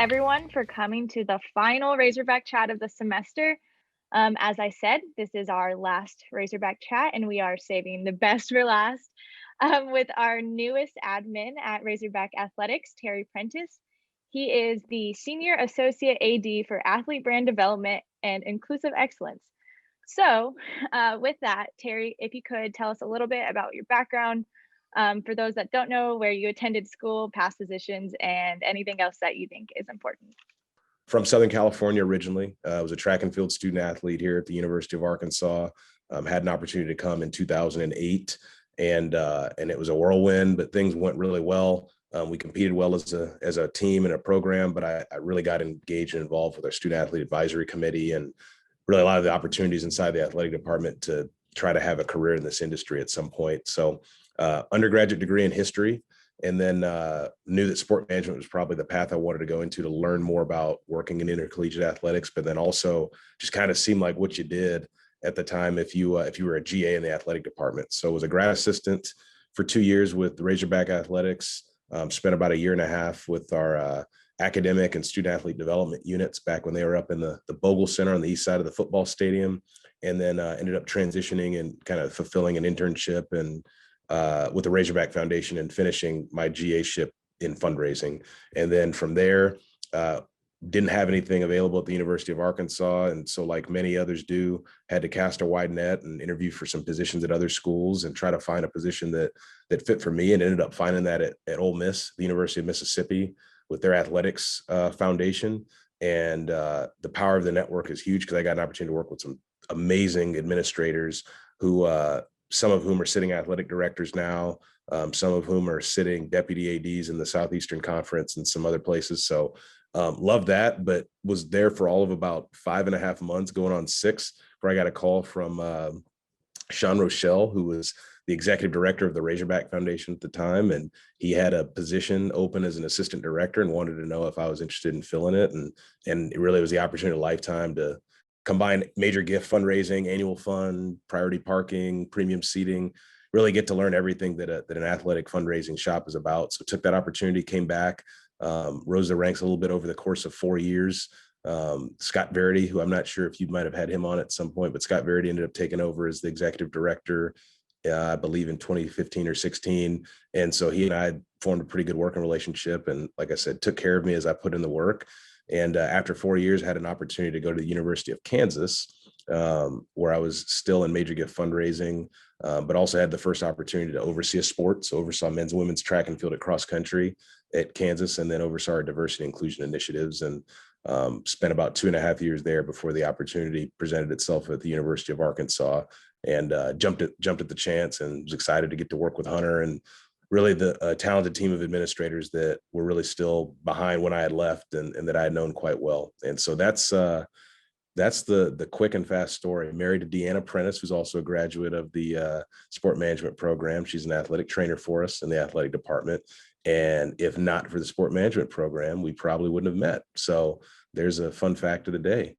everyone for coming to the final Razorback chat of the semester. As I said, this is our last Razorback chat, and we are saving the best for last with our newest admin at Razorback Athletics, Terry Prentice. He is the Senior Associate AD for Athlete Brand Development and Inclusive Excellence. So, with that, Terry, if you could tell us a little bit about your background, for those that don't know, where you attended school, past positions, and anything else that you think is important. From Southern California originally. I was a track and field student athlete here at the University of Arkansas. Had an opportunity to come in 2008, and it was a whirlwind, but things went really well. We competed well as a team and a program, but I really got engaged and involved with our student athlete advisory committee and really a lot of the opportunities inside the athletic department to try to have a career in this industry at some point. So undergraduate degree in history, and then knew that sport management was probably the path I wanted to go into to learn more about working in intercollegiate athletics, but then also just kind of seemed like what you did at the time if you were a GA in the athletic department. So I was a grad assistant for 2 years with Razorback Athletics, spent about a year and a half with our academic and student athlete development units back when they were up in the Bogle Center on the east side of the football stadium, and then ended up transitioning and kind of fulfilling an internship and with the Razorback Foundation and finishing my GA-ship in fundraising. And then from there, didn't have anything available at the University of Arkansas. And so like many others do, had to cast a wide net and interview for some positions at other schools and try to find a position that fit for me, and ended up finding that at Ole Miss, the University of Mississippi, with their athletics foundation. And the power of the network is huge because I got an opportunity to work with some amazing administrators who some of whom are sitting athletic directors now, some of whom are sitting deputy ADs in the Southeastern Conference and some other places. So loved that, but was there for all of about 5.5 months, going on 6, where I got a call from Sean Rochelle, who was the executive director of the Razorback Foundation at the time. And he had a position open as an assistant director and wanted to know if I was interested in filling it. And it really was the opportunity of a lifetime to combine major gift fundraising, annual fund, priority parking, premium seating, really get to learn everything that an athletic fundraising shop is about. So took that opportunity, came back, rose the ranks a little bit over the course of 4 years. Scott Verity, who I'm not sure if you might have had him on at some point, but Scott Verity ended up taking over as the executive director, I believe in 2015 or 16. And so he and I formed a pretty good working relationship. And like I said, took care of me as I put in the work. And after 4 years, had an opportunity to go to the University of Kansas, where I was still in major gift fundraising, but also had the first opportunity to oversee a sport. So oversaw men's and women's track and field at cross country at Kansas, and then oversaw our diversity and inclusion initiatives, and spent about 2.5 years there before the opportunity presented itself at the University of Arkansas, and jumped at the chance and was excited to get to work with Hunter and really the talented team of administrators that were really still behind when I had left and that I had known quite well. And so that's the quick and fast story. Married to Deanna Prentice, who's also a graduate of the sport management program. She's an athletic trainer for us in the athletic department. And if not for the sport management program, we probably wouldn't have met. So there's a fun fact of the day.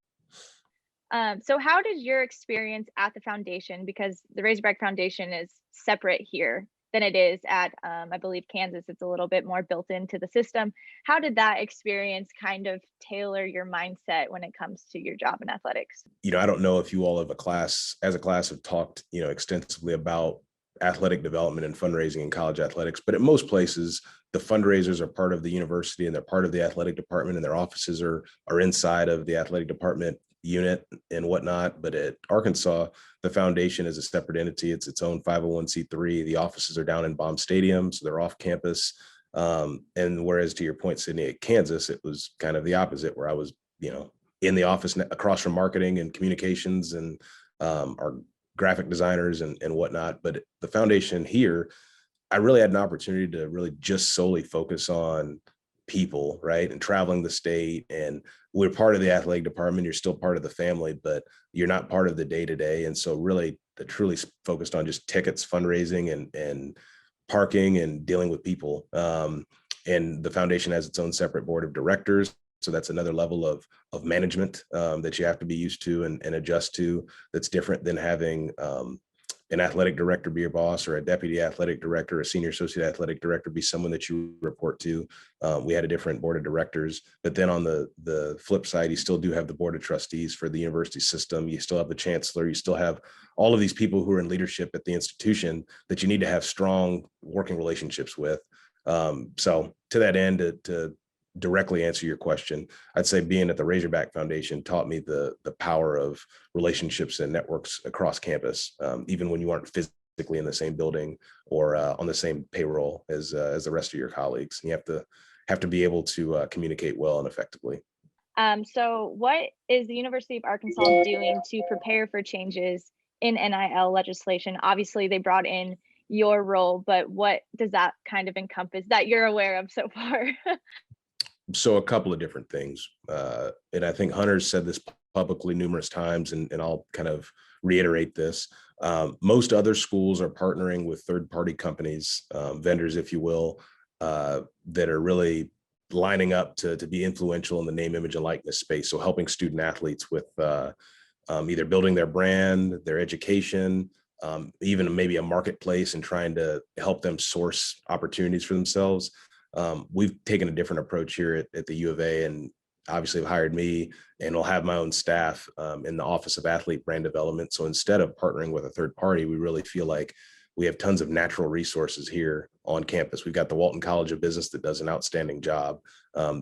So how did your experience at the foundation, because the Razorback Foundation is separate here than it is at, I believe, Kansas, it's a little bit more built into the system. How did that experience kind of tailor your mindset when it comes to your job in athletics? I don't know if you all have as a class have talked, extensively about athletic development and fundraising in college athletics, but at most places, the fundraisers are part of the university and they're part of the athletic department, and their offices are inside of the athletic department unit and whatnot. But at Arkansas, the foundation is a separate entity. It's its own 501c3. The offices are down in Baum Stadium, so they're off campus. And whereas to your point, Sydney, at Kansas, it was kind of the opposite, where I was, in the office across from marketing and communications and our graphic designers and whatnot. But the foundation here, I really had an opportunity to really just solely focus on people, right? And traveling the state, and we're part of the athletic department. You're still part of the family, but you're not part of the day-to-day. And so really truly focused on just tickets, fundraising, and parking, and dealing with people. And the foundation has its own separate board of directors. So that's another level of management that you have to be used to and adjust to. That's different than having an athletic director be your boss, or a deputy athletic director, a senior associate athletic director be someone that you report to. We had a different board of directors, but then on the flip side, you still do have the board of trustees for the university system. You still have the chancellor. You still have all of these people who are in leadership at the institution that you need to have strong working relationships with. So to that end, to directly answer your question, I'd say being at the Razorback Foundation taught me the power of relationships and networks across campus, even when you aren't physically in the same building or on the same payroll as the rest of your colleagues. And you have to be able to communicate well and effectively. So what is the University of Arkansas doing to prepare for changes in NIL legislation? Obviously, they brought in your role, but what does that kind of encompass that you're aware of so far? So a couple of different things. And I think Hunter's said this publicly numerous times, and I'll kind of reiterate this. Most other schools are partnering with third-party companies, vendors, if you will, that are really lining up to be influential in the name, image, and likeness space. So helping student athletes with either building their brand, their education, even maybe a marketplace, and trying to help them source opportunities for themselves. We've taken a different approach here at the U of A, and obviously have hired me, and will have my own staff in the Office of Athlete Brand Development. So instead of partnering with a third party, we really feel like we have tons of natural resources here on campus. We've got the Walton College of Business that does an outstanding job.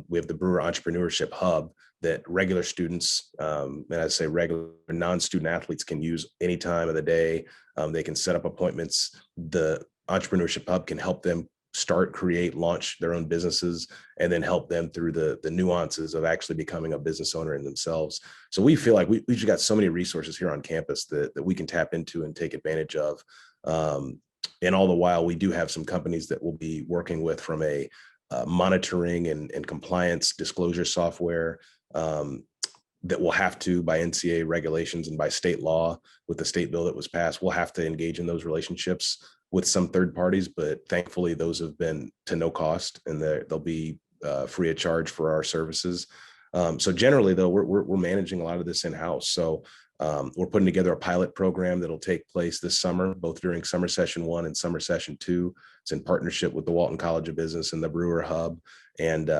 We have the Brewer Entrepreneurship Hub that regular students, and I say regular non-student athletes, can use any time of the day. They can set up appointments. The Entrepreneurship Hub can help them start, create, launch their own businesses, and then help them through the nuances of actually becoming a business owner in themselves. So we feel like we've just got so many resources here on campus that we can tap into and take advantage of. And all the while, we do have some companies that we'll be working with from a monitoring and compliance disclosure software that will have to, by NCAA regulations and by state law, with the state bill that was passed, we'll have to engage in those relationships with some third parties, but thankfully those have been to no cost, and they'll be free of charge for our services. So generally, though, we're managing a lot of this in-house. So we're putting together a pilot program that'll take place this summer, both during summer session 1 and summer session 2. It's in partnership with the Walton College of Business and the Brewer Hub, and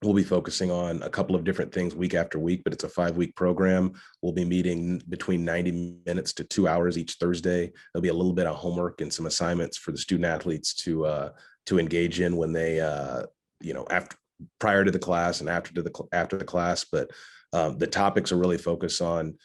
we'll be focusing on a couple of different things week after week, but it's a 5-week program. We'll be meeting between 90 minutes to 2 hours each Thursday. There'll be a little bit of homework and some assignments for the student athletes to engage in when they, after, prior to the class and after the class. But the topics are really focused on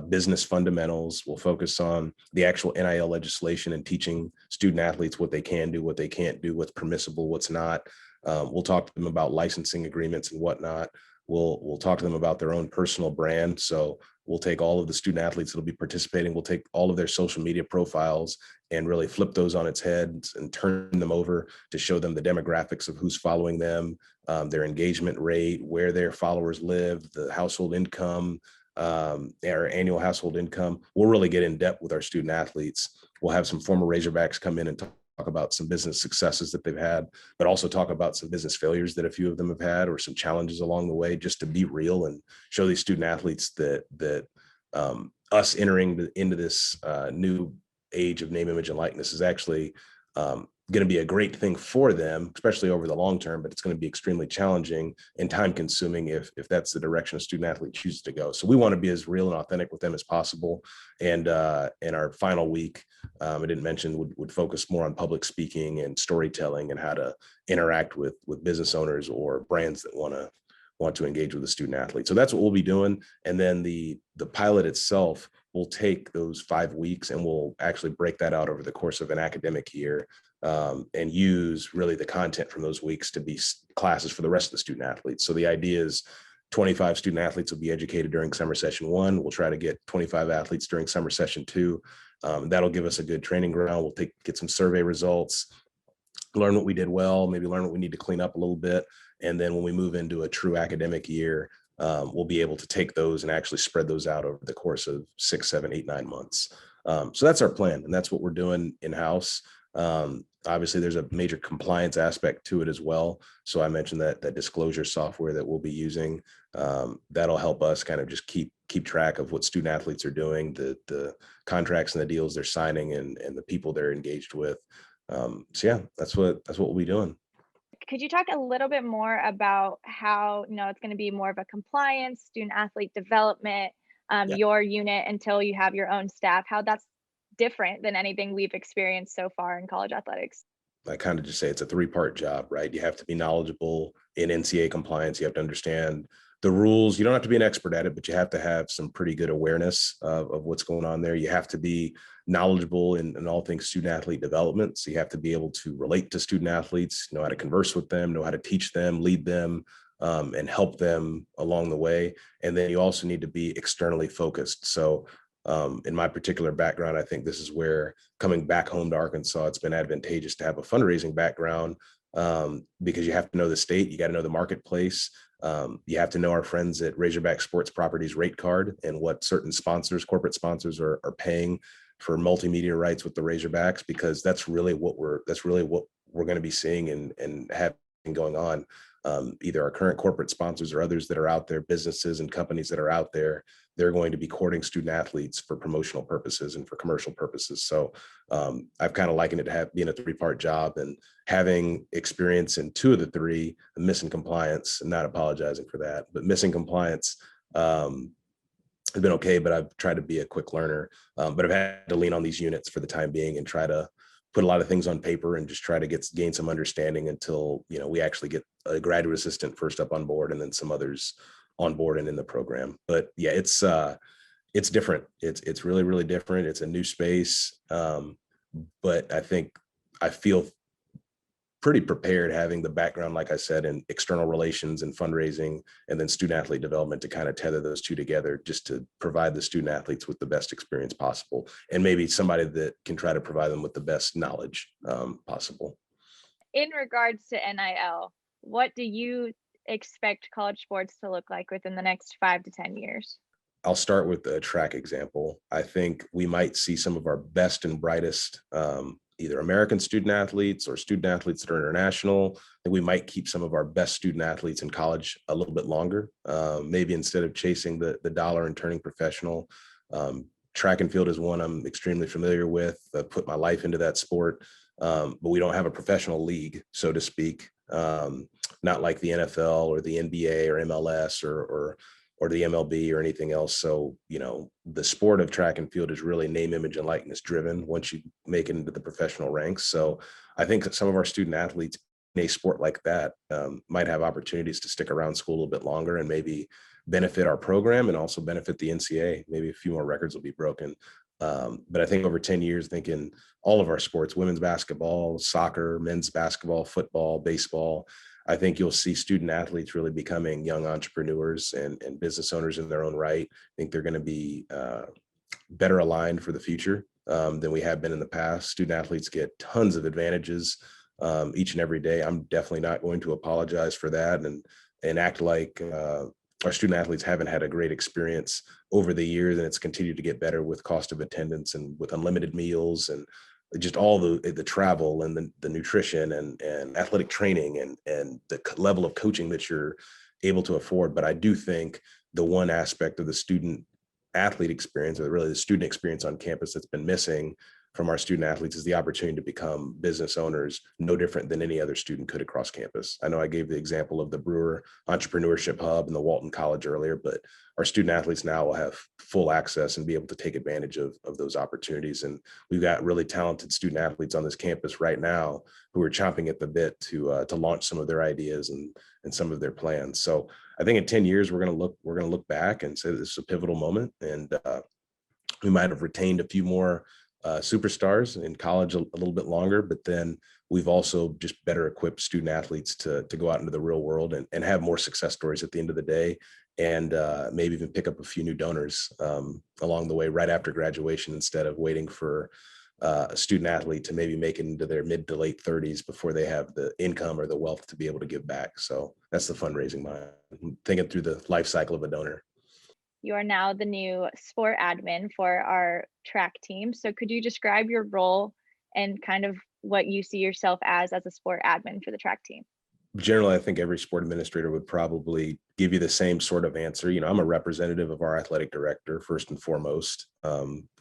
business fundamentals. We'll focus on the actual NIL legislation and teaching student athletes what they can do, what they can't do, what's permissible, what's not. We'll talk to them about licensing agreements and whatnot. We'll talk to them about their own personal brand. So we'll take all of the student athletes that'll be participating. We'll take all of their social media profiles and really flip those on its head and turn them over to show them the demographics of who's following them, their engagement rate, where their followers live, the household income, our annual household income. We'll really get in depth with our student athletes. We'll have some former Razorbacks come in and talk about some business successes that they've had, but also talk about some business failures that a few of them have had, or some challenges along the way, just to be real and show these student athletes that us entering into this new age of name, image, and likeness is actually going to be a great thing for them, especially over the long term, but it's going to be extremely challenging and time consuming if that's the direction a student athlete chooses to go. So we want to be as real and authentic with them as possible. And in our final week, I didn't mention, would focus more on public speaking and storytelling and how to interact with business owners or brands that want to engage with a student athlete. So that's what we'll be doing. And then the pilot itself will take those 5 weeks, and we'll actually break that out over the course of an academic year, and use really the content from those weeks to be classes for the rest of the student athletes. So the idea is 25 student athletes will be educated during summer session 1. We'll try to get 25 athletes during summer session 2. That'll give us a good training ground. We'll get some survey results, learn what we did well, maybe learn what we need to clean up a little bit. And then when we move into a true academic year, we'll be able to take those and actually spread those out over the course of 6, 7, 8, 9 months. So that's our plan, and that's what we're doing in-house. Obviously, there's a major compliance aspect to it as well. So I mentioned that disclosure software that we'll be using, that'll help us kind of just keep keep track of what student athletes are doing, the contracts and the deals they're signing, and the people they're engaged with. So yeah, that's what we'll be doing. Could you talk a little bit more about how, it's going to be more of a compliance, student athlete development, Yeah. your unit until you have your own staff, how that's different than anything we've experienced so far in college athletics? I kind of just say it's a three-part job, right? You have to be knowledgeable in NCAA compliance. You have to understand the rules. You don't have to be an expert at it, but you have to have some pretty good awareness of what's going on there. You have to be knowledgeable in all things student athlete development. So you have to be able to relate to student athletes, know how to converse with them, know how to teach them, lead them, and help them along the way. And then you also need to be externally focused. So in my particular background, I think this is where coming back home to Arkansas, it's been advantageous to have a fundraising background, because you have to know the state, you got to know the marketplace. You have to know our friends at Razorback Sports Properties rate card and what certain sponsors, corporate sponsors are paying for multimedia rights with the Razorbacks, because that's really what we're going to be seeing and having going on. Either our current corporate sponsors or others that are out there, businesses and companies that are out there, they're going to be courting student athletes for promotional purposes and for commercial purposes. So I've kind of likened it to being a three-part job, and having experience in two of the three, missing compliance, and not apologizing for that, but missing compliance has been okay, but I've tried to be a quick learner. But I've had to lean on these units for the time being and try to put a lot of things on paper and just try to gain some understanding until, we actually get a graduate assistant first up on board and then some others on board and in the program. But yeah, it's different. It's really, really different. It's a new space. But I think I feel pretty prepared, having the background, like I said, in external relations and fundraising, and then student athlete development, to kind of tether those two together, just to provide the student athletes with the best experience possible, and maybe somebody that can try to provide them with the best knowledge possible. In regards to NIL, what do you expect college sports to look like within the next 5 to 10 years? I'll start with the track example. I think we might see some of our best and brightest, either American student athletes or student athletes that are international. That we might keep some of our best student athletes in college a little bit longer. Maybe instead of chasing the dollar and turning professional. Track and field is one I'm extremely familiar with. I put my life into that sport, but we don't have a professional league, so to speak. Not like the NFL or the NBA or MLS or the MLB or anything else. So, the sport of track and field is really name, image, and likeness driven once you make it into the professional ranks. So I think that some of our student athletes in a sport like that might have opportunities to stick around school a little bit longer and maybe benefit our program and also benefit the NCAA. Maybe a few more records will be broken. But I think over 10 years, thinking all of our sports, women's basketball, soccer, men's basketball, football, baseball, I think you'll see student athletes really becoming young entrepreneurs and business owners in their own right. I think they're going to be better aligned for the future than we have been in the past. Student athletes get tons of advantages each and every day. I'm definitely not going to apologize for that and act like our student athletes haven't had a great experience over the years, and it's continued to get better with cost of attendance and with unlimited meals and just all the travel and the nutrition and athletic training and the level of coaching that you're able to afford. But I do think the one aspect of the student athlete experience, or really the student experience on campus, that's been missing from our student athletes is the opportunity to become business owners, no different than any other student could across campus. I know I gave the example of the Brewer Entrepreneurship Hub and the Walton College earlier, but our student athletes now will have full access and be able to take advantage of those opportunities. And we've got really talented student athletes on this campus right now who are chomping at the bit to launch some of their ideas and some of their plans. So I think in 10 years, we're going to look back and say this is a pivotal moment. And we might have retained a few more superstars in college a little bit longer, but then we've also just better equipped student athletes to go out into the real world and have more success stories at the end of the day, and maybe even pick up a few new donors along the way right after graduation, instead of waiting for a student athlete to maybe make it into their mid to late 30s before they have the income or the wealth to be able to give back. So that's the fundraising mind, thinking through the life cycle of a donor. You are now the new sport admin for our track team. So could you describe your role and kind of what you see yourself as a sport admin for the track team? Generally, I think every sport administrator would probably give you the same sort of answer. I'm a representative of our athletic director, first and foremost,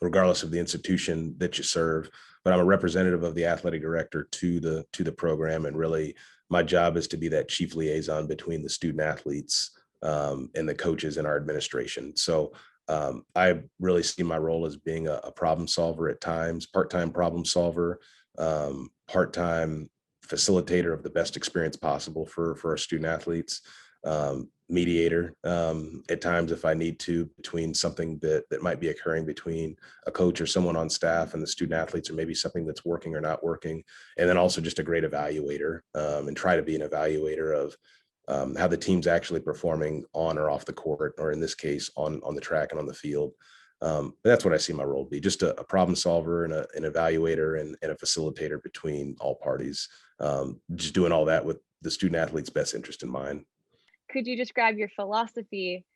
regardless of the institution that you serve. But I'm a representative of the athletic director to the program, and really, my job is to be that chief liaison between the student athletes and the coaches in our administration. So I really see my role as being a problem solver at times, part-time problem solver, part-time facilitator of the best experience possible for our student athletes, mediator at times if I need to, between something that might be occurring between a coach or someone on staff and the student athletes, or maybe something that's working or not working. And then also just a great evaluator, and try to be an evaluator of how the team's actually performing on or off the court, or in this case, on the track and on the field. That's what I see my role be, just a problem solver and an evaluator and a facilitator between all parties, just doing all that with the student athlete's best interest in mind. Could you describe your philosophy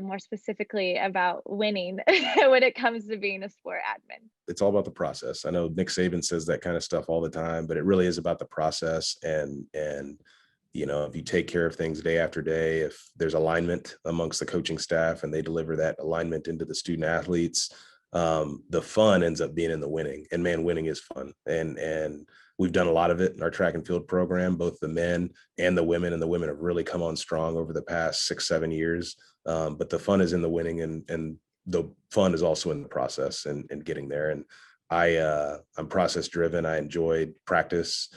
more specifically about winning when it comes to being a sport admin? It's all about the process. I know Nick Saban says that kind of stuff all the time, but it really is about the process. And if you take care of things day after day, if there's alignment amongst the coaching staff and they deliver that alignment into the student athletes, the fun ends up being in the winning. And man, winning is fun. And we've done a lot of it in our track and field program, both the men and the women. And the women have really come on strong over the past 6-7 years. But the fun is in the winning, and the fun is also in the process and getting there. And I'm process driven. I enjoy practice.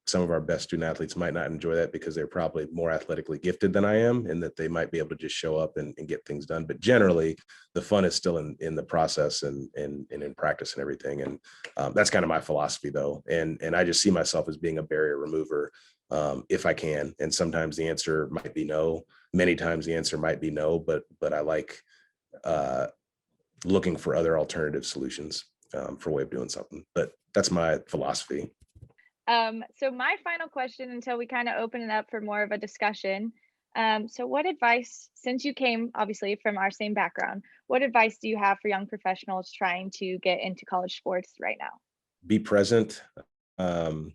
Some of our best student athletes might not enjoy that because they're probably more athletically gifted than I am, and that they might be able to just show up and get things done. But generally, the fun is still in the process and in practice and everything. And that's kind of my philosophy, though. And I just see myself as being a barrier remover, if I can. And sometimes the answer might be no. Many times the answer might be no, but I like looking for other alternative solutions for a way of doing something. But that's my philosophy. So my final question, until we kind of open it up for more of a discussion. So what advice, since you came obviously from our same background, what advice do you have for young professionals trying to get into college sports right now? Be present. And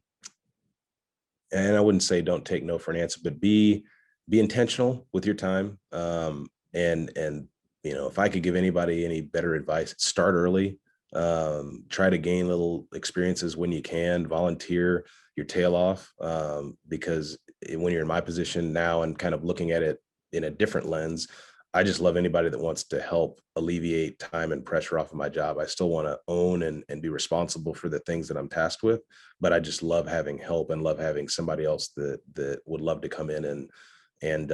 I wouldn't say don't take no for an answer, but be intentional with your time. And if I could give anybody any better advice, start early. Try to gain little experiences when you can, volunteer your tail off, because when you're in my position now and kind of looking at it in a different lens, I just love anybody that wants to help alleviate time and pressure off of my job. I still want to own and be responsible for the things that I'm tasked with, but I just love having help and love having somebody else that would love to come in and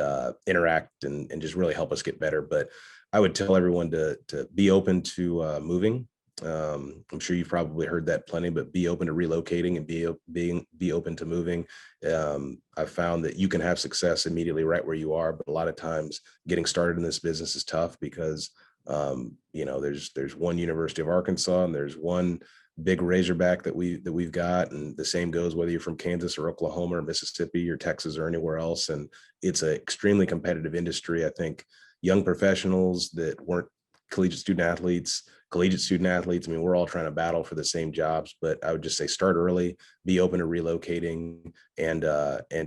interact and just really help us get better. But I would tell everyone to be open to moving. I'm sure you've probably heard that plenty, but be open to relocating and be open to moving. I've found that you can have success immediately right where you are, but a lot of times getting started in this business is tough because there's one University of Arkansas and there's one big Razorback that we've got, and the same goes whether you're from Kansas or Oklahoma or Mississippi or Texas or anywhere else. And it's an extremely competitive industry. I think young professionals that weren't collegiate student athletes, I mean, we're all trying to battle for the same jobs, but I would just say start early, be open to relocating, and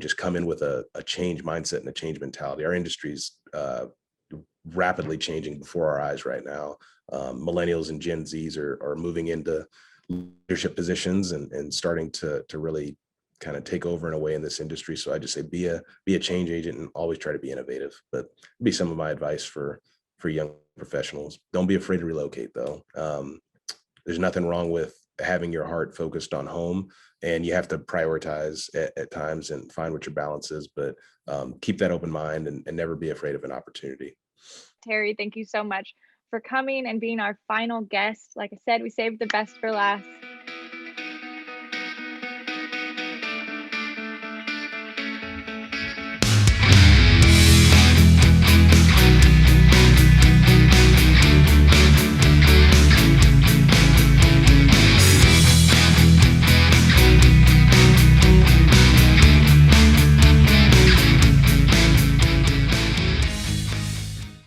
just come in with a change mindset and a change mentality. Our industry's rapidly changing before our eyes right now. Millennials and Gen Zs are moving into leadership positions and starting to really kind of take over in a way in this industry. So I just say be a change agent and always try to be innovative. But be some of my advice for young professionals. Don't be afraid to relocate, though. There's nothing wrong with having your heart focused on home, and you have to prioritize at times and find what your balance is, but keep that open mind and never be afraid of an opportunity. Terry, thank you so much for coming and being our final guest. Like I said, we saved the best for last.